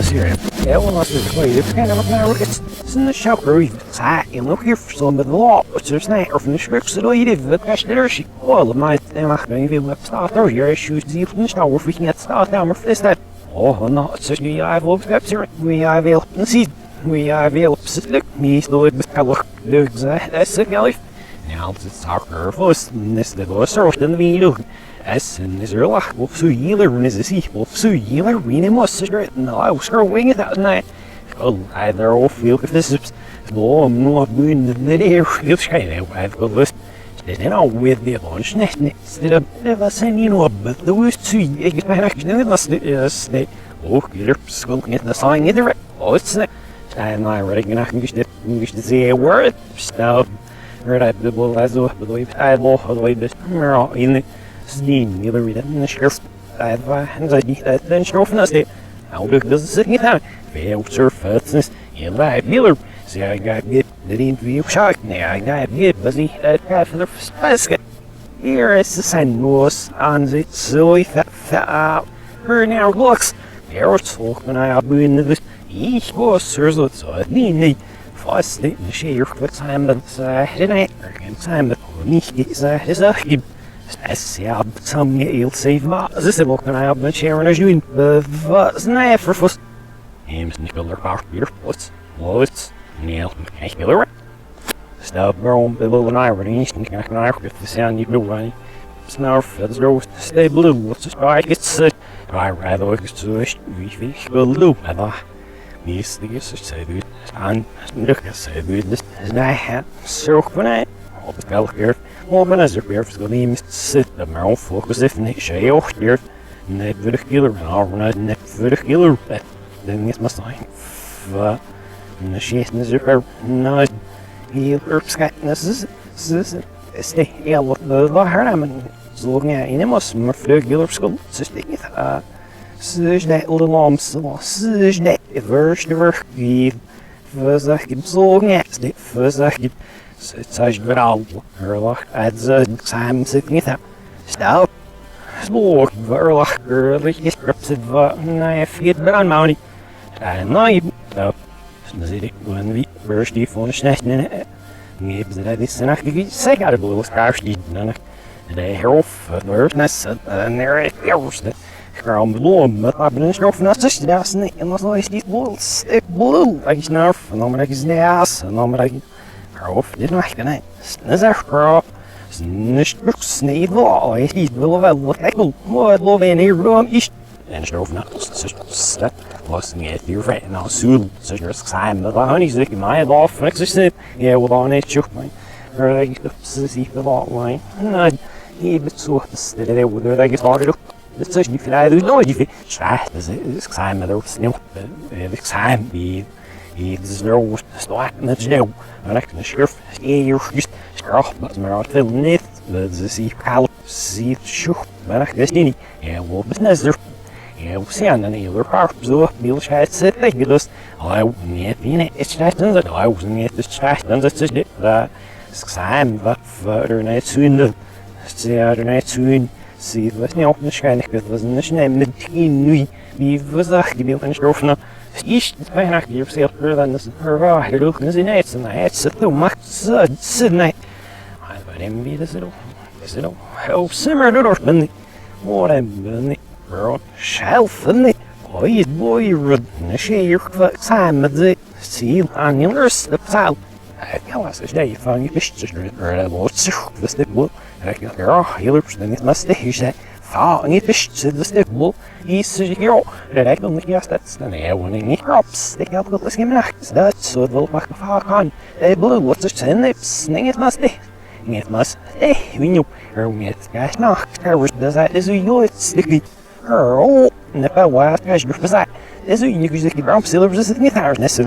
here. Yeah, well, that's the way it's kind of now. It's in the shop where we've sat and look here for some of the law, but there's not, or from the scripts that I did, the cash there, she, well, my, I'm not going to be able to start there, your issues, the from the shower, if we can get started down, we're first that. Oh, no, it's just me, I've looked up here, we have a and see, we have a look, me, slow it, I look, the exact, that's the life. Now, it's our first, and this little sort of video. As in is er lach, wolf so yeeler, is a sea, wolf so yeeler, we name was cigarette, and I was her wing it out night. Well, either all feel if this is low, I'm not doing the day, you'll try that. I've got this. Then I'll with the launch instead of never saying, you know, but the worst two years, my action in the snake. Oh, you're skulking at the sign either. Oh, it's that. And I reckon I can English to say a word. Stuff. Heard I double as well, but I lost the way this in the. Steen, the reader in the sheriff. I then show from us. How does the sitting down? Fail surfaces in live dealer. See, I got get the interview shock. Now I got get busy at half of the basket. Here is the sign was on the silly fat her now looks. There was talk when I have been in this. Each was so I need fast in the share with time, but I didn't time that me is a him. Jag som jag save vad det så kan jag ben share när ju vad nej för först hems nickler papper what's Neil Miller stop brown below an irony and I with the sound you do right snarf that's rose stay blue what's the strike it's I rather to we fish blue aber wie ist die say good and look say good this is not hat so when I hope it's well here. Well, when as er weer verskoning sit de maar focus if niet shay och hier net voor de killer en net voor de killer dan is maar zijn va en shit is er nou hier opschatnes is de heel de harmen zo ja inemos maar voor de killer school is dit niet dus dat de lamps dus dat vers de werk die was dat zo ja dit was dat it's a general Erlach as a time significant. Stop. Small Verlach early scripted I feed brown mounty. And I stop. Snazzy when we burst the phone snatching in it. Gibbs that this and I could say out of blue scarce none. The hero firstness and there it goes. From blue, but I've been stroking us just as unless I see balls blue. I snarf, and I'm like his ass, and I'm like. Of dit mag ik niet. Snizzer krop. Snee wel. Hij wil wel wat ik wil. Wat wil in hier room is. En schroef naar. Dat was niet hier vrij. Nou zoel. Zoals zijn dat honey zit in mij af. Niks is dit. Ja, wel dan niet chook mij. Er ik zie de lot line. Nou, je bent zo dat hij wil dat ik hard op. Dat is niet vrij. Dus nooit je. Schrijf. Dat is zijn met ook sneeuw. Dat zijn die. Is er was slack in het sneeuw. En ik de schurf hier straf, maar het veel niet. Dat is die kalp ziet schoeg. Maar ik wist niet. Ja, wel business er. Ja, we zijn een hele paar zo beeldsheid zitten. Dus hij niet in het straten dat hij was niet de straten dat is dit. Dat is zijn wat verder niet zoen. Ze er niet zoen. Zie wat niet op waarschijnlijk het was een snel met geen nu. Wie was dat gebeeld en schroef nou. Is bijna keer zelf dan is er ook is in het en het zit toe maakt zit niet. Maar dan wie is het ook heel simmer door ben wat ben ik bro zelf niet boy rud nee samen met de ziel aan jongens de taal ja was is dat van je best er wordt zich dus dit moet ik ja heel dan is het is niet best dus dit moet is hier dat ik nog niet dat dan ja wanneer niet crops ik heb dat misschien nacht dat zo wil maar gaan blue wat is zijn nips nee het must niet must we knew er met gas nog er was dat is hoe het sticky oh never was gas bezat is hoe je dus die brown silver is het niet haar net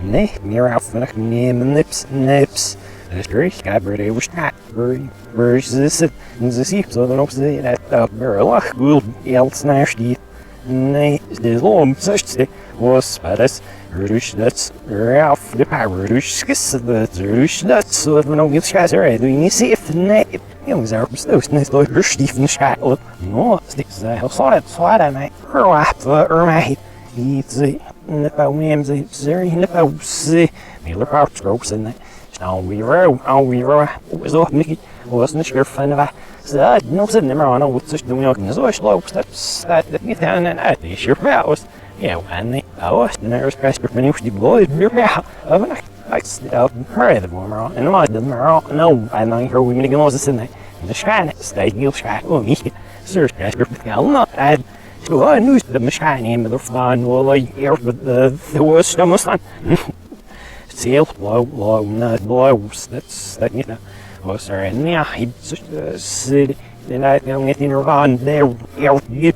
nee meer af van nemen nips dat is great cabaret was not very is het zie zo dan op ze dat berlach goed else naast die nee de loom zegt was paras rush dat Ralph de power rush skissen dat rush dat zo dat we nog iets gaan zeggen doe je niet safe nee jongens daar bestoos net door rush die van schakelen no dit is heel solid nee crap mij iets Nippo names Zeri Nippo see Miller Park strokes in it. Now we were was off Mickey wasn't sure fun of that. No said never on with such doing out in the slow steps that get down and at the sure was. Yeah, and they was the nearest best for many the boys your power of an I sit out and pray the warmer and the mud no, and I heard we going to in there. The sky stay you'll sky oh me. Sir Casper not add. So I knew the machine name of the flan will like air with the worst almost on. Sail blow, not blows. That's that you know. Oh sorry, yeah, he just said then I don't get in around there get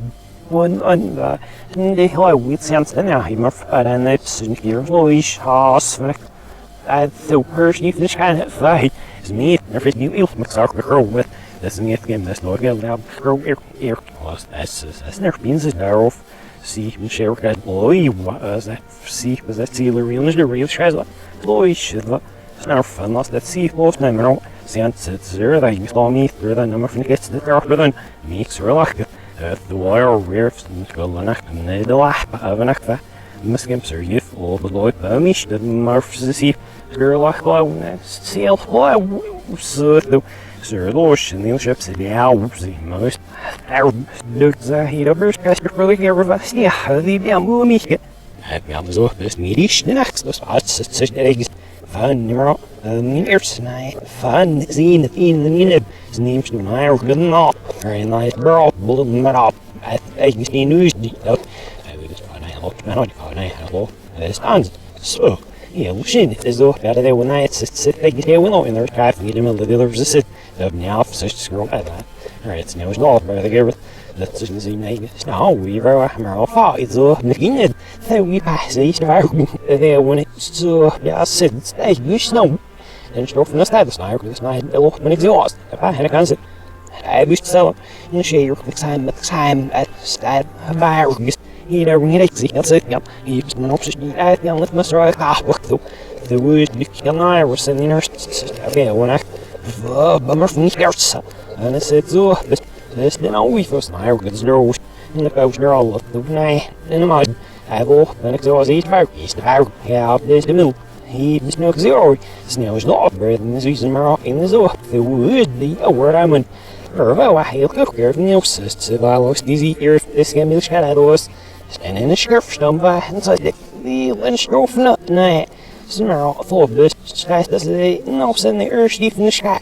one on the hello with sense and now he must and it's here Louis Haas I the person if this kind of fight is me if it's new mix up the girl with this and yet game this not get now girl here was that's never been the narrow see share that boy was that see was that see the real schedule boy should now fun lost that see both number since it's there that you saw me through the number from gets the dark then makes her like the wire reefs and skullanacht and the lap of an acta misgives her youth all the loy mish the murphs see girl like sail so the sir losh and the ships the hours the most looks he the first cast for the here of yeah the bamboo me have been so best medish the next the spots such eggs fun numero eerst fun zien het in de minute neemt de maar good not very nice bro bullet met op ik misschien nu die dat hij wil het van hij loopt maar niet van hij hallo het staat zo ja we zien het is zo dat hij when I sit ik hij wil in der krijg niet in de others zit dat now such scroll at that alright now is not by the give dat is zien nee nou we were maar al fa is zo begin het so we pass is daar when it's so ja sit ik wist nou en stof van de stijl dus maar ben ik zo als hij kan zitten hij wist zelf in share met zijn at stad maar hier niet ik zie dat zit ja hier is een optie niet uit ja let me try wacht toe de woord ik kan naar was in eerst oké when maar van niet eerst en het zit zo dus dan al wie first maar het is door in de coach er al wat nee in de maand hij wil en ik zo als iets maar is de bouw ja dit de middel he is no zero snow is not better than the season mar in the zoo the wood the word I'm in well I heel cook from the opposite so I lost easy here this game is kind of those and in the scarf stump by and so the lunch go from up tonight smell full of this guys does it no send the earth deep in the sky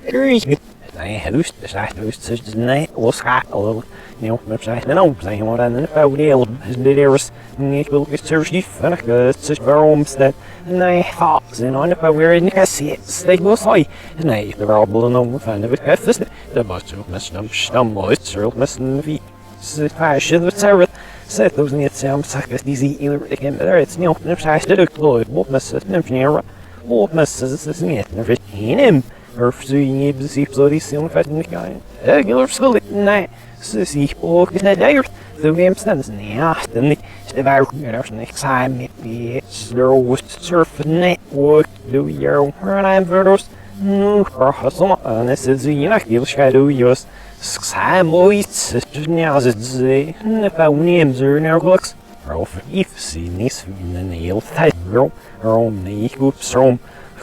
I lust the side lust so tonight was sky a little maar zij zijn ook zijn wat aan de voordeel is de eerste niet wil ik serieus niet vaak het is waarom dat nee fox en on the power in the steek was hij nee de wel belonen van de het is de was ook met stam is er met een vie ze fashion het zou zet those niet samen zaken die zie je ik heb er het niet op de zij de kloot wat met het neer wat met het is niet er in hem of zo je beziet zo die zijn vet niet gaan heel verschil nee so see ook is net daar de game stands ja dan de waar er niks aan met die slow surf network do your online videos no for en is het je nog heel schijt jos samoiets dus ja als het ze nou neem ze nou kloks of if sie niets in een heel tijd bro waarom niet goed stroom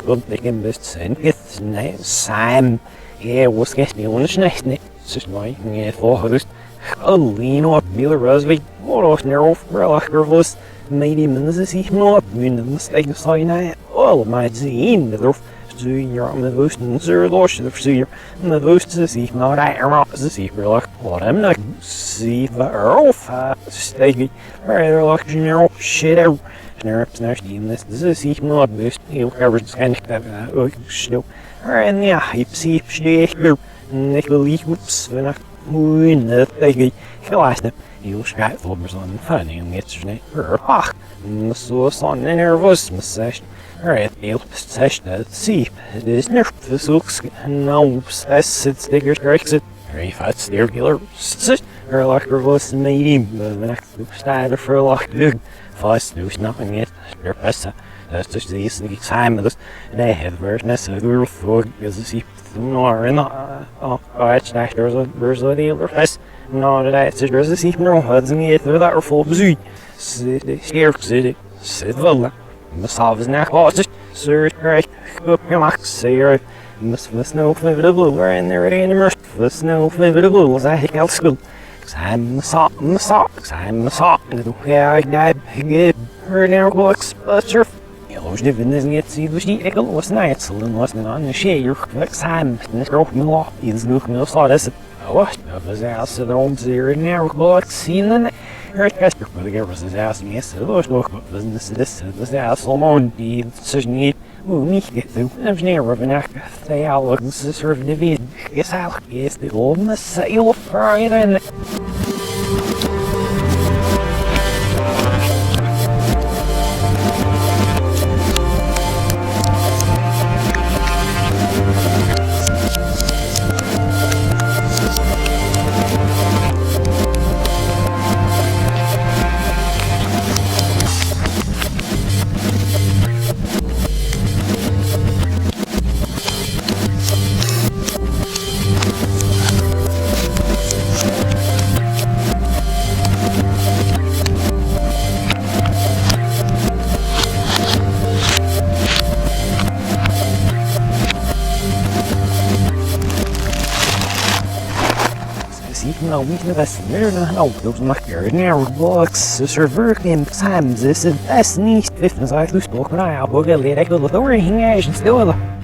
goed ik in best zijn het nee sam ja was gestern niet niet dus mooi nee volgens alleen op Miller Roswell of narrow relaxed maybe minutes is not in mistake sign all my zien de rof zo hier aan de woesten zo los de verzuur de woesten zie maar daar ze zie relax wat hem nou zie of steek maar relax general shit out nerves naar die this zie maar best heel coverage en ik heb ook stil en ja ik zie ik wil niet oeps wenn Moin, dat ik gelaten. Heel schijt voor me zo'n funny en het is niet ach. Zo zo'n nervous massage. Alright, heel massage dat zie. Het is nervous zoeks. Nou, es zit stickers exit. Very fast regular. Relaxer was medium. When I started for relaxed. Fast news nothing yet. Purpose. Dat is de eerste time dus nee het wordt net zo door voor is die no in het there's a deal fest no that is there's a see no had niet dat er vol bezoek de scherp zit Sidvilla. Masav's neck was Sir Great Max Sayer. Miss no flavor blue, and there ain't immersed. Miss no flavor blue was I held school. I'm the sock, I'm the sock, and the way I died, get her now books, but your yellows living isn't yet see the sheet, it was night, so then wasn't on the shade, your next time, and this girl from the law, he's looking at saw this. What? Of his house, the old zero now, books, seen the her casper, but the girl was his house, and yes, it was no business, this house alone, the decision need. Me get through. I'm near of an act. They all look and serve the vid. Guess I'll guess the old missile fire and. No, we can best near the house. Those mucker narrow blocks, server and times this and that's neat. 15 I lose book, but I will get it. I go with the ring, and still.